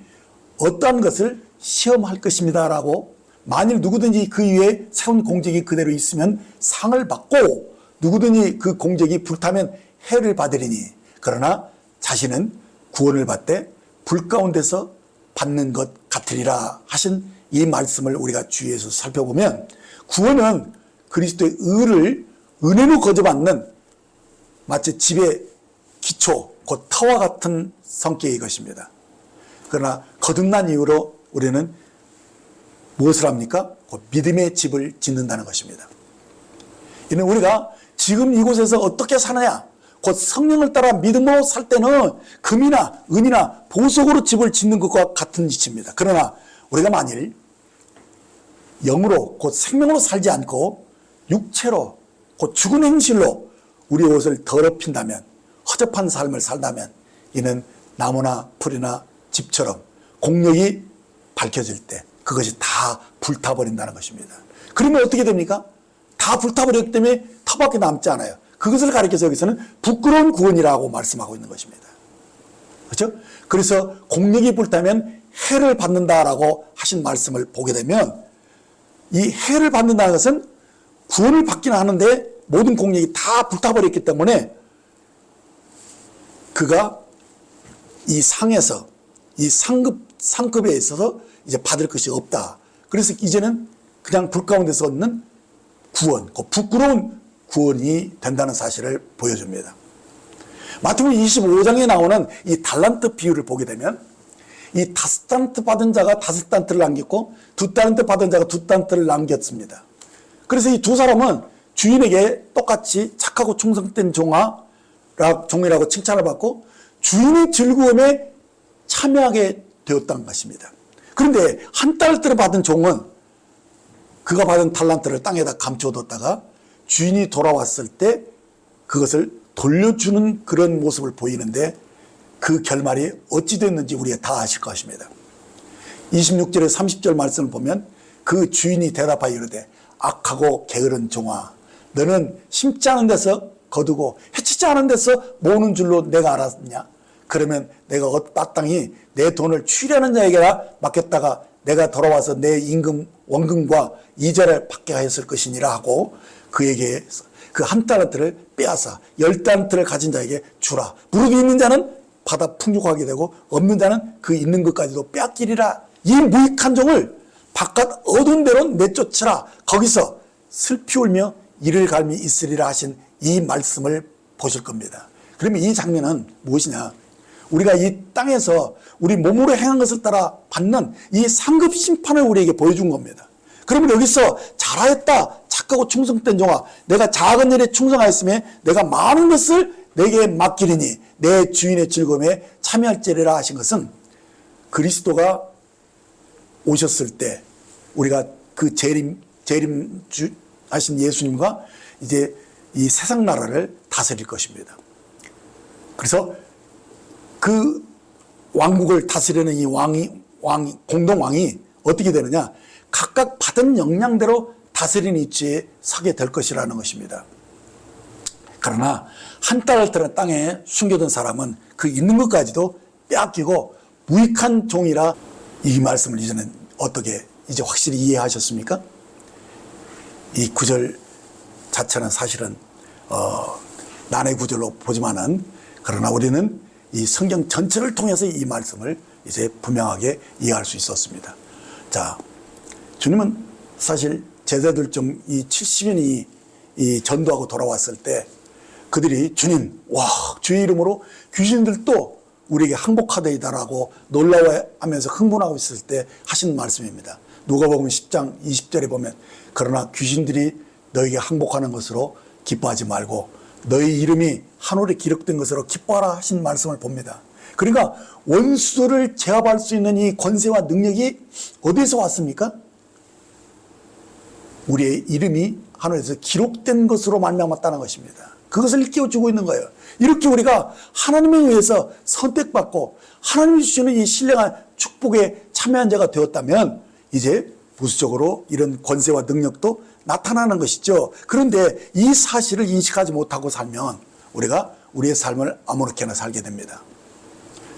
어떠한 것을 시험할 것입니다 라고, 만일 누구든지 그 위에 세운 공적이 그대로 있으면 상을 받고 누구든지 그 공적이 불타면 해를 받으리니 그러나 자신은 구원을 받되 불 가운데서 받는 것 같으리라 하신 이 말씀을 우리가 주위에서 살펴보면 구원은 그리스도의 의를 은혜로 거저받는 마치 집의 기초, 곧 터와 같은 성격의 것입니다. 그러나 거듭난 이후로 우리는 무엇을 합니까? 곧 믿음의 집을 짓는다는 것입니다. 이는 우리가 지금 이곳에서 어떻게 사느냐? 곧 성령을 따라 믿음으로 살 때는 금이나 은이나 보석으로 집을 짓는 것과 같은 이치입니다. 그러나 우리가 만일 영으로 곧 생명으로 살지 않고 육체로 곧 죽은 행실로 우리 옷을 더럽힌다면, 허접한 삶을 살다면 이는 나무나 풀이나 집처럼 공력이 밝혀질 때 그것이 다 불타버린다는 것입니다. 그러면 어떻게 됩니까? 다 불타버렸기 때문에 터밖에 남지 않아요. 그것을 가리켜서 여기서는 부끄러운 구원이라고 말씀하고 있는 것입니다. 그렇죠? 그래서 공력이 불타면 해를 받는다라고 하신 말씀을 보게 되면 이 해를 받는다는 것은 구원을 받기는 하는데 모든 공력이 다 불타버렸기 때문에 그가 이 상에서 이 상급에 있어서 이제 받을 것이 없다. 그래서 이제는 그냥 불 가운데서 얻는 구원, 그 부끄러운 구원이 된다는 사실을 보여줍니다. 마태복음 25장에 나오는 이 달란트 비유를 보게 되면 이 5달란트 받은 자가 5달란트를 남겼고 2달란트 받은 자가 2달란트를 남겼습니다. 그래서 이 두 사람은 주인에게 똑같이 착하고 충성된 종이라고 칭찬을 받고 주인의 즐거움에 참여하게 되었다는 것입니다. 그런데 한 달란트를 받은 종은 그가 받은 달란트를 땅에다 감춰뒀다가 주인이 돌아왔을 때 그것을 돌려주는 그런 모습을 보이는데 그 결말이 어찌 됐는지 우리가 다 아실 것입니다. 26절에 30절 말씀을 보면 그 주인이 대답하여 이르되 악하고 게으른 종아, 너는 심지 않은 데서 거두고 해치지 않은 데서 모으는 줄로 내가 알았느냐? 그러면 내가 마땅히 내 돈을 취하는 자에게나 맡겼다가 내가 돌아와서 내 원금과 이자를 받게 하였을 것이니라 하고 그에게 그 한 달란트를 빼앗아 10달란트를 가진 자에게 주라. 무릎이 있는 자는 받아 풍족하게 되고 없는 자는 그 있는 것까지도 빼앗기리라. 이 무익한 종을 바깥 어두운 데로 내쫓으라. 거기서 슬피 울며 이를 갈미 있으리라 하신 이 말씀을 보실 겁니다. 그러면 이 장면은 무엇이냐? 우리가 이 땅에서 우리 몸으로 행한 것을 따라 받는 이 상급 심판을 우리에게 보여준 겁니다. 그러면 여기서 잘하였다, 착하고 충성된 종아, 내가 작은 일에 충성하였으며 내가 많은 것을 내게 맡기리니 내 주인의 즐거움에 참여할지리라 하신 것은 그리스도가 오셨을 때 우리가 그 재림 하신 예수님과 이제 이 세상 나라를 다스릴 것입니다. 그래서 그 왕국을 다스리는 이 공동왕이 어떻게 되느냐? 각각 받은 역량대로 다스리는 위치에 서게 될 것이라는 것입니다. 그러나 한 달란트를 땅에 숨겨둔 사람은 그 있는 것까지도 빼앗기고 무익한 종이라, 이 말씀을 이제는 어떻게 이제 확실히 이해하셨습니까? 이 구절 자체는 사실은 난해 구절로 보지만은, 그러나 우리는 이 성경 전체를 통해서 이 말씀을 이제 분명하게 이해할 수 있었습니다. 자, 주님은 사실 제자들 중 이 70인이 이 전도하고 돌아왔을 때 그들이 주님, 와, 주의 이름으로 귀신들도 우리에게 항복하되이다라고 놀라워하면서 흥분하고 있을 때 하신 말씀입니다. 누가복음 10장 20절에 보면, 그러나 귀신들이 너에게 항복하는 것으로 기뻐하지 말고 너희 이름이 하늘에 기록된 것으로 기뻐하라 하신 말씀을 봅니다. 그러니까 원수를 제압할 수 있는 이 권세와 능력이 어디서 왔습니까? 우리의 이름이 하늘에서 기록된 것으로 말미암았다는 것입니다. 그것을 일깨워주고 있는 거예요. 이렇게 우리가 하나님에 의해서 선택받고 하나님이 주시는 이 신령한 축복에 참여한 자가 되었다면 이제 부수적으로 이런 권세와 능력도 나타나는 것이죠. 그런데 이 사실을 인식하지 못하고 살면 우리가 우리의 삶을 아무렇게나 살게 됩니다.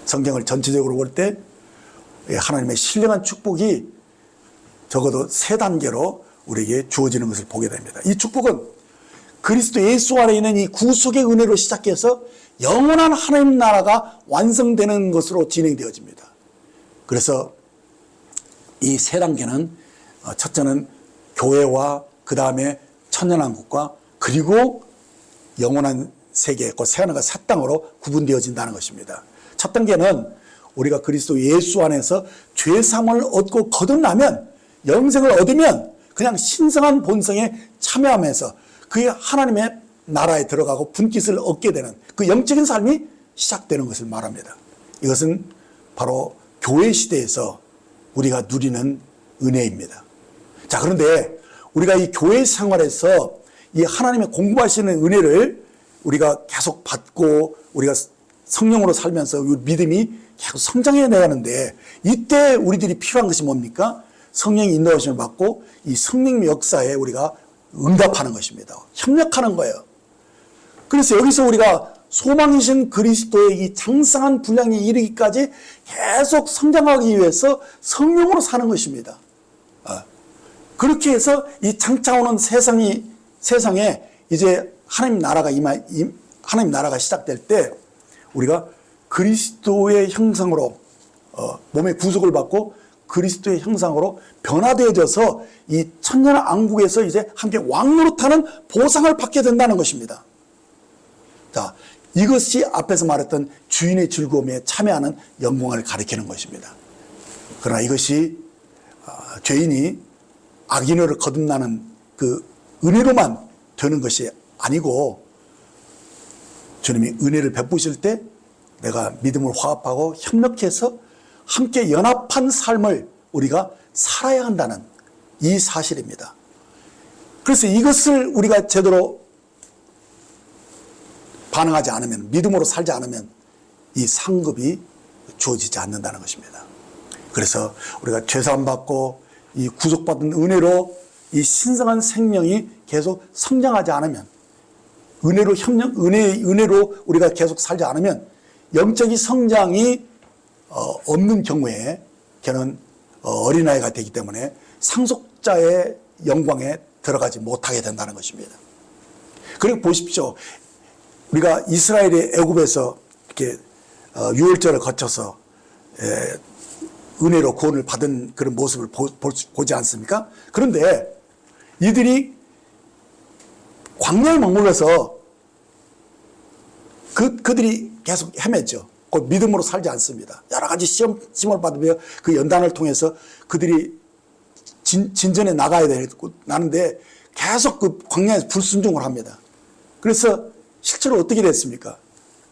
성경을 전체적으로 볼 때 하나님의 신령한 축복이 적어도 3단계로 우리에게 주어지는 것을 보게 됩니다. 이 축복은 그리스도 예수 안에 있는 이 구속의 은혜로 시작해서 영원한 하나님 나라가 완성되는 것으로 진행되어집니다. 그래서 이 3단계는 첫째는 교회와 그 다음에 천년왕국과 그리고 영원한 세계, 그 새하늘과 새 땅으로 구분되어진다는 것입니다. 첫 단계는 우리가 그리스도 예수 안에서 죄사함을 얻고 거듭나면, 영생을 얻으면 그냥 신성한 본성에 참여하면서 그의 하나님의 나라에 들어가고 분깃을 얻게 되는 그 영적인 삶이 시작되는 것을 말합니다. 이것은 바로 교회 시대에서 우리가 누리는 은혜입니다. 자, 그런데 우리가 이 교회 생활에서 이 하나님의 공부하시는 은혜를 우리가 계속 받고 우리가 성령으로 살면서 믿음이 계속 성장해 나가는데, 이때 우리들이 필요한 것이 뭡니까? 성령의 인도하심을 받고 이 성령 역사에 우리가 응답하는 것입니다. 협력하는 거예요. 그래서 여기서 우리가 소망이신 그리스도의 이 장성한 분량에 이르기까지 계속 성장하기 위해서 성령으로 사는 것입니다. 그렇게 해서 이 장차 오는 세상에 이제 하나님 나라가 시작될 때 우리가 그리스도의 형상으로 몸의 구속을 받고 그리스도의 형상으로 변화되어져서 이 천년왕국에서 이제 함께 왕노릇하는 보상을 받게 된다는 것입니다. 자, 이것이 앞에서 말했던 주인의 즐거움에 참여하는 영광을 가리키는 것입니다. 그러나 이것이 죄인이 악인으로 거듭나는 그 은혜로만 되는 것이 아니고, 주님이 은혜를 베푸실 때 내가 믿음을 화합하고 협력해서 함께 연합한 삶을 우리가 살아야 한다는 이 사실입니다. 그래서 이것을 우리가 제대로 반응하지 않으면, 믿음으로 살지 않으면 이 상급이 주어지지 않는다는 것입니다. 그래서 우리가 죄사함 받고 이 구속받은 은혜로 이 신성한 생명이 계속 성장하지 않으면, 은혜로 우리가 계속 살지 않으면 영적인 성장이 없는 경우에 걔는 어린아이가 되기 때문에 상속자의 영광에 들어가지 못하게 된다는 것입니다. 그리고 보십시오. 우리가 이스라엘의 애굽에서 이렇게 유월절을 거쳐서 은혜로 구원을 받은 그런 모습을 보지 않습니까? 그런데 이들이 광야에 머물러서 그들이 계속 헤맸죠. 곧 믿음으로 살지 않습니다. 여러 가지 시험을 받으며 그 연단을 통해서 그들이 진전에 나가야 되는데 계속 그 광야에서 불순종을 합니다. 그래서 실제로 어떻게 됐습니까?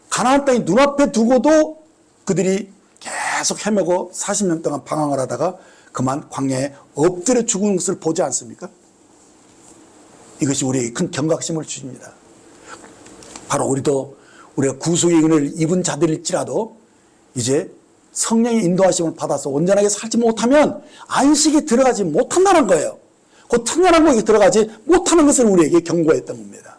가나안 땅이 눈앞에 두고도 그들이 계속 헤매고 40년 동안 방황을 하다가 그만 광야에 엎드려 죽은 것을 보지 않습니까? 이것이 우리에게 큰 경각심을 주십니다. 바로 우리가 구속의 은혜를 입은 자들일지라도 이제 성령의 인도하심을 받아서 온전하게 살지 못하면 안식에 들어가지 못한다는 거예요. 곧 천년왕국에 들어가지 못하는 것을 우리에게 경고했던 겁니다.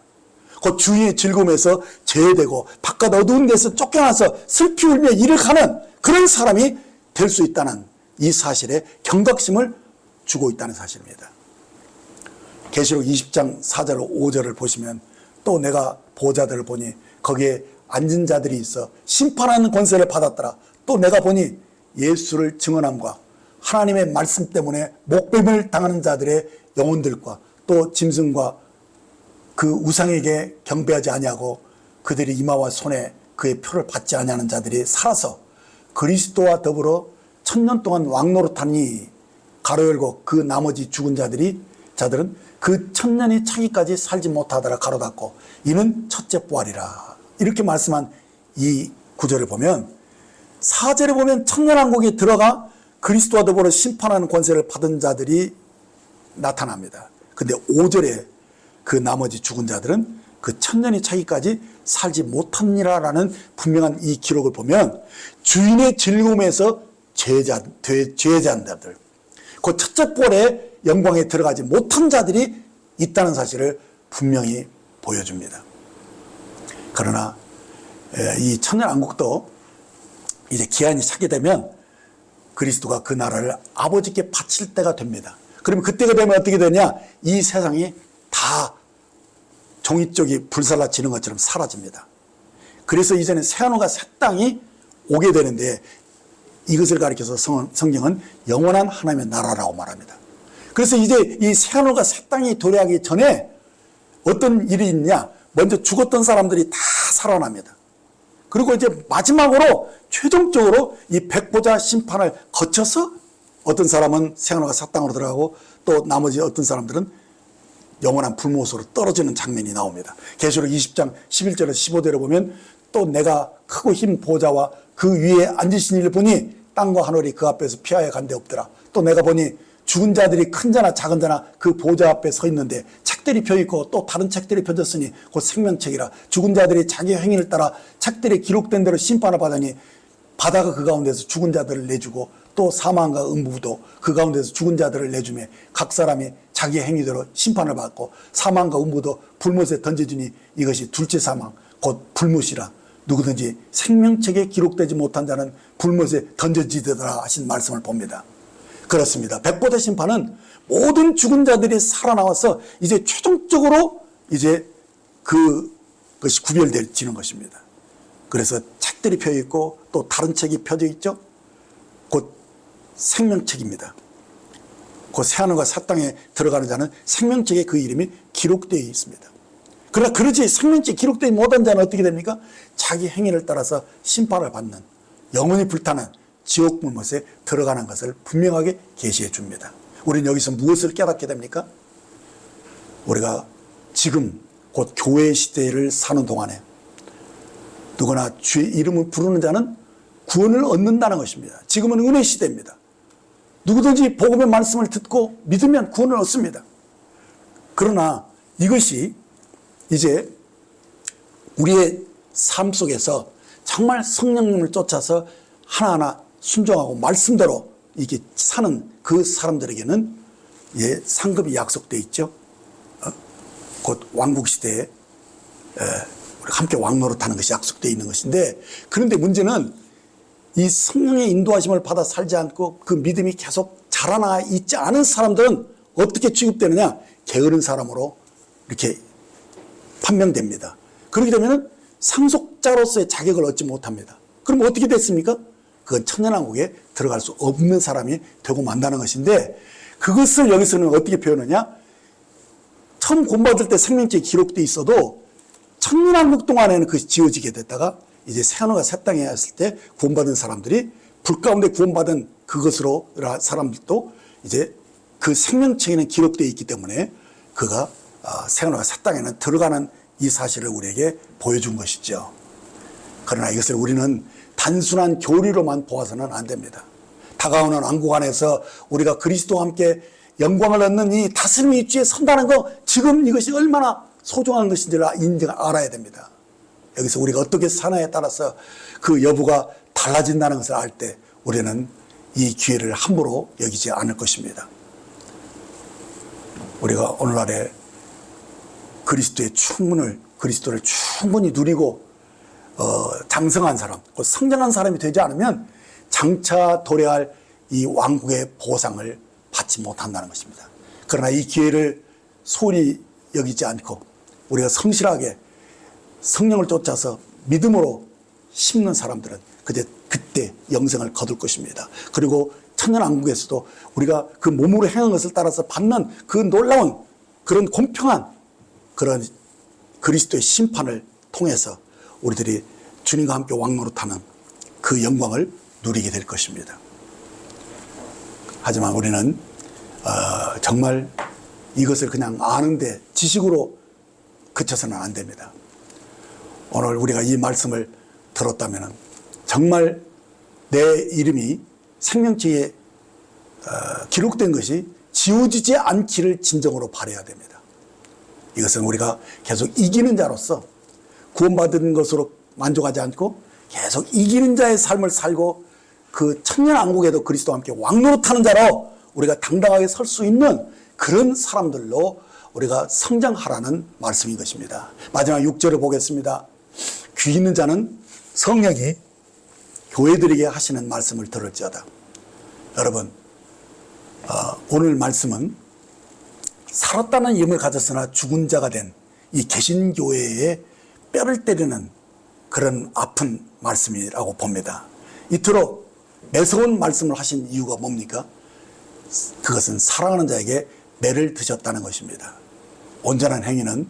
곧 주의 즐거움에서 제외되고 바깥 어두운 데서 쫓겨나서 슬피 울며 일을 가는 그런 사람이 될 수 있다는 이 사실에 경각심을 주고 있다는 사실입니다. 계시록 20장 4절 5절을 보시면 또 내가 보좌들을 보니 거기에 앉은 자들이 있어 심판하는 권세를 받았더라. 또 내가 보니 예수를 증언함과 하나님의 말씀 때문에 목뱀을 당하는 자들의 영혼들과 또 짐승과 그 우상에게 경배하지 아니하고 그들이 이마와 손에 그의 표를 받지 아니하는 자들이 살아서 그리스도와 더불어 1000년 동안 왕노릇하니 가로 열고 그 나머지 죽은 자들은 그 1000년이 차기까지 살지 못하더라 가로 닫고 이는 첫째 부활이라. 이렇게 말씀한 이 구절을 보면 4절에 보면 천년왕국에 들어가 그리스도와 더불어 심판하는 권세를 받은 자들이 나타납니다. 근데 5절에 그 나머지 죽은 자들은 그 1000년이 차기까지 살지 못합니다라는 분명한 이 기록을 보면 주인의 즐거움에서 죄제한 자들, 그 첫째 부활의 영광에 들어가지 못한 자들이 있다는 사실을 분명히 보여줍니다. 그러나 이 천년왕국도 이제 기한이 차게 되면 그리스도가 그 나라를 아버지께 바칠 때가 됩니다. 그러면 그때가 되면 어떻게 되냐? 이 세상이 다 종이쪽이 불살라지는 것처럼 사라집니다. 그래서 이제는 새하늘과 새 땅이 오게 되는데 이것을 가리켜서 성경은 영원한 하나님의 나라라고 말합니다. 그래서 이제 이 새하늘과 새 땅이 도래하기 전에 어떤 일이 있냐? 먼저 죽었던 사람들이 다 살아납니다. 그리고 이제 마지막으로 최종적으로 이 백보자 심판을 거쳐서 어떤 사람은 새하늘과 새 땅으로 들어가고 또 나머지 어떤 사람들은 영원한 불못으로 떨어지는 장면이 나옵니다. 계시록 20장 11절에서 15절에 보면 또 내가 크고 흰 보좌와 그 위에 앉으신 이를 보니 땅과 하늘이 그 앞에서 피하여 간 데 없더라. 또 내가 보니 죽은 자들이 큰 자나 작은 자나 그 보좌 앞에 서 있는데 책들이 펴있고 또 다른 책들이 펴졌으니 곧 생명책이라. 죽은 자들이 자기 행위를 따라 책들이 기록된 대로 심판을 받으니 바다가 그 가운데서 죽은 자들을 내주고 또 사망과 음부도 그 가운데서 죽은 자들을 내주며 각 사람이 자기 행위대로 심판을 받고 사망과 음부도 불못에 던져주니 이것이 둘째 사망 곧 불못이라. 누구든지 생명책에 기록되지 못한 자는 불못에 던져지더라 하신 말씀을 봅니다. 그렇습니다. 백보자 심판은 모든 죽은 자들이 살아나와서 이제 최종적으로 이제 그것이 구별되지는 것입니다. 그래서 책들이 펴 있고 또 다른 책이 펴져 있죠. 곧 생명책입니다. 그 새하늘과 새 땅에 들어가는 자는 생명책에 그 이름이 기록되어 있습니다. 그러나 그러지 생명책에 기록되지 못한 자는 어떻게 됩니까? 자기 행위를 따라서 심판을 받는 영원히 불타는 지옥 불못에 들어가는 것을 분명하게 계시해 줍니다. 우리는 여기서 무엇을 깨닫게 됩니까? 우리가 지금 곧 교회 시대를 사는 동안에 누구나 주의 이름을 부르는 자는 구원을 얻는다는 것입니다. 지금은 은혜 시대입니다. 누구든지 복음의 말씀을 듣고 믿으면 구원을 얻습니다. 그러나 이것이 이제 우리의 삶 속에서 정말 성령님을 쫓아서 하나하나 순종하고 말씀대로 이렇게 사는 그 사람들에게는 예, 상급이 약속되어 있죠. 곧 왕국시대에 우리가 함께 왕노릇하는 것이 약속되어 있는 것인데, 그런데 문제는 이 성령의 인도하심을 받아 살지 않고 그 믿음이 계속 자라나 있지 않은 사람들은 어떻게 취급되느냐? 게으른 사람으로 이렇게 판명됩니다. 그렇게 되면 상속자로서의 자격을 얻지 못합니다. 그럼 어떻게 됐습니까? 그건 천년왕국에 들어갈 수 없는 사람이 되고 만다는 것인데, 그것을 여기서는 어떻게 표현하냐? 처음 구원받을 때 생명책에 기록되어 있어도 천년왕국 동안에는 그것이 지워지게 됐다가 이제 새하늘과 새 땅에 왔을 때 구원받은 사람들이 불 가운데 구원받은 그것으로 사람들도 이제 그 생명책에는 기록되어 있기 때문에 그가 새하늘과 새 땅에는 들어가는 이 사실을 우리에게 보여준 것이죠. 그러나 이것을 우리는 단순한 교리로만 보아서는 안 됩니다. 다가오는 왕국 안에서 우리가 그리스도와 함께 영광을 얻는 이 다스림의 입지에 선다는 거, 지금 이것이 얼마나 소중한 것인지를 알아야 됩니다. 여기서 우리가 어떻게 사느냐에 따라서 그 여부가 달라진다는 것을 알 때 우리는 이 기회를 함부로 여기지 않을 것입니다. 우리가 오늘날에 그리스도를 충분히 누리고 장성한 사람, 성장한 사람이 되지 않으면 장차 도래할 이 왕국의 보상을 받지 못한다는 것입니다. 그러나 이 기회를 소홀히 여기지 않고 우리가 성실하게 성령을 쫓아서 믿음으로 심는 사람들은 그때 영생을 거둘 것입니다. 그리고 천년왕국에서도 우리가 그 몸으로 행한 것을 따라서 받는 그 놀라운 그런 공평한 그런 그리스도의 심판을 통해서 우리들이 주님과 함께 왕노릇하는 그 영광을 누리게 될 것입니다. 하지만 우리는 정말 이것을 그냥 아는데 지식으로 그쳐서는 안 됩니다. 오늘 우리가 이 말씀을 들었다면 정말 내 이름이 생명책에 기록된 것이 지워지지 않기를 진정으로 바라야 됩니다. 이것은 우리가 계속 이기는 자로서 구원받은 것으로 만족하지 않고 계속 이기는 자의 삶을 살고 그 천년왕국에도 그리스도와 함께 왕노릇하는 자로 우리가 당당하게 설 수 있는 그런 사람들로 우리가 성장하라는 말씀인 것입니다. 마지막 6절을 보겠습니다. 귀 있는 자는 성령이 교회들에게 하시는 말씀을 들을지어다. 여러분, 오늘 말씀은 살았다는 이름을 가졌으나 죽은 자가 된 이 개신교회의 뼈를 때리는 그런 아픈 말씀이라고 봅니다. 이토록 매서운 말씀을 하신 이유가 뭡니까? 그것은 사랑하는 자에게 매를 드셨다는 것입니다. 온전한 행위는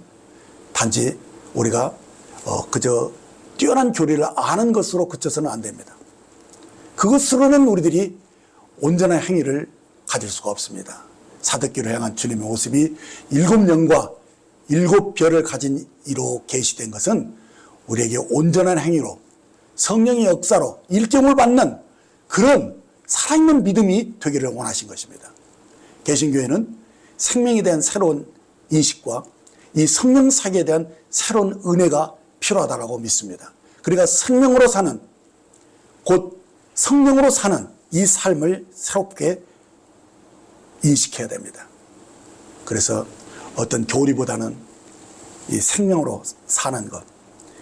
단지 우리가 그저 뛰어난 교리를 아는 것으로 그쳐서는 안 됩니다. 그것으로는 우리들이 온전한 행위를 가질 수가 없습니다. 사도교를 향한 주님의 모습이 7영과 7별을 가진 이로 계시된 것은 우리에게 온전한 행위로 성령의 역사로 일경을 받는 그런 살아있는 믿음이 되기를 원하신 것입니다. 개신교회는 생명에 대한 새로운 인식과 이 성령 사기에 대한 새로운 은혜가 필요하다고 믿습니다. 그러니까 생명으로 사는, 곧 성령으로 사는 이 삶을 새롭게 인식해야 됩니다. 그래서 어떤 교리보다는 이 생명으로 사는 것,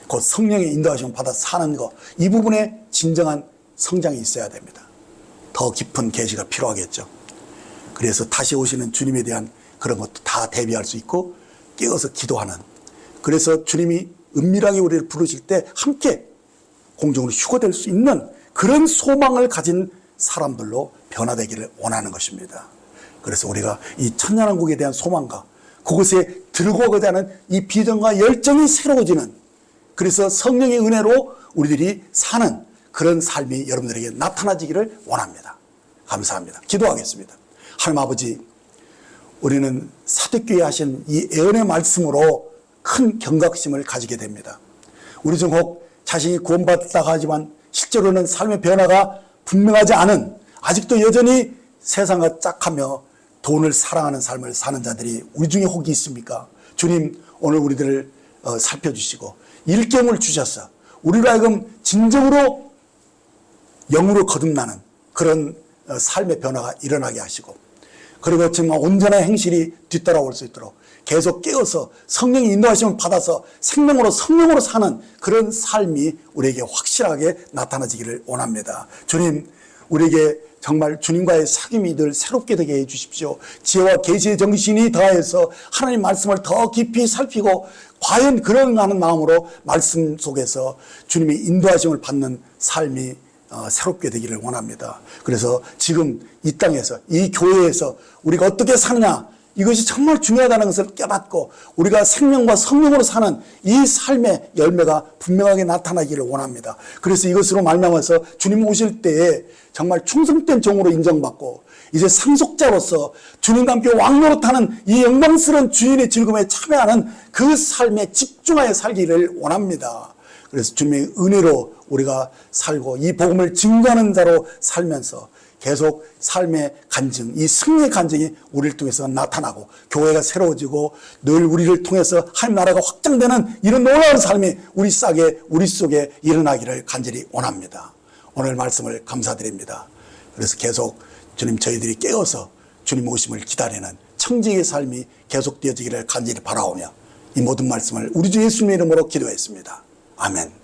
곧 성령의 인도하심을 받아 사는 것, 이 부분에 진정한 성장이 있어야 됩니다. 더 깊은 계시가 필요하겠죠. 그래서 다시 오시는 주님에 대한 그런 것도 다 대비할 수 있고 깨어서 기도하는, 그래서 주님이 은밀하게 우리를 부르실 때 함께 공중으로 휴거될 수 있는 그런 소망을 가진 사람들로 변화되기를 원하는 것입니다. 그래서 우리가 이 천년왕국에 대한 소망과 그곳에 들고 가고자 하는 이 비전과 열정이 새로워지는, 그래서 성령의 은혜로 우리들이 사는 그런 삶이 여러분들에게 나타나지기를 원합니다. 감사합니다. 기도하겠습니다. 하나님 아버지, 우리는 사도교회 하신 이 예언의 말씀으로 큰 경각심을 가지게 됩니다. 우리 중 혹 자신이 구원받았다고 하지만 실제로는 삶의 변화가 분명하지 않은, 아직도 여전히 세상과 짝하며 돈을 사랑하는 삶을 사는 자들이 우리 중에 혹이 있습니까? 주님, 오늘 우리들을 살펴주시고 일경을 주셔서 우리로 하여금 진정으로 영으로 거듭나는 그런 삶의 변화가 일어나게 하시고, 그리고 정말 온전한 행실이 뒤따라올 수 있도록 계속 깨어서 성령의 인도하심을 받아서 생명으로 성령으로 사는 그런 삶이 우리에게 확실하게 나타나지기를 원합니다. 주님, 우리에게 정말 주님과의 사귐이 늘 새롭게 되게 해 주십시오. 지혜와 계시의 정신이 더하여서 하나님 말씀을 더 깊이 살피고 과연 그런가는 마음으로 말씀 속에서 주님의 인도하심을 받는 삶이 새롭게 되기를 원합니다. 그래서 지금 이 땅에서, 이 교회에서 우리가 어떻게 사느냐, 이것이 정말 중요하다는 것을 깨닫고 우리가 생명과 성령으로 사는 이 삶의 열매가 분명하게 나타나기를 원합니다. 그래서 이것으로 말미암아서 주님 오실 때에 정말 충성된 종으로 인정받고 이제 상속자로서 주님과 함께 왕노릇하는 이 영광스러운 주인의 즐거움에 참여하는 그 삶에 집중하여 살기를 원합니다. 그래서 주님의 은혜로 우리가 살고 이 복음을 증거하는 자로 살면서 계속 삶의 간증, 이 승리의 간증이 우리를 통해서 나타나고 교회가 새로워지고 늘 우리를 통해서 하나님 나라가 확장되는 이런 놀라운 삶이 우리 속에 일어나기를 간절히 원합니다. 오늘 말씀을 감사드립니다. 그래서 계속 주님, 저희들이 깨어서 주님 오심을 기다리는 청지기의 삶이 계속되어지기를 간절히 바라오며 이 모든 말씀을 우리 주 예수님의 이름으로 기도했습니다. 아멘.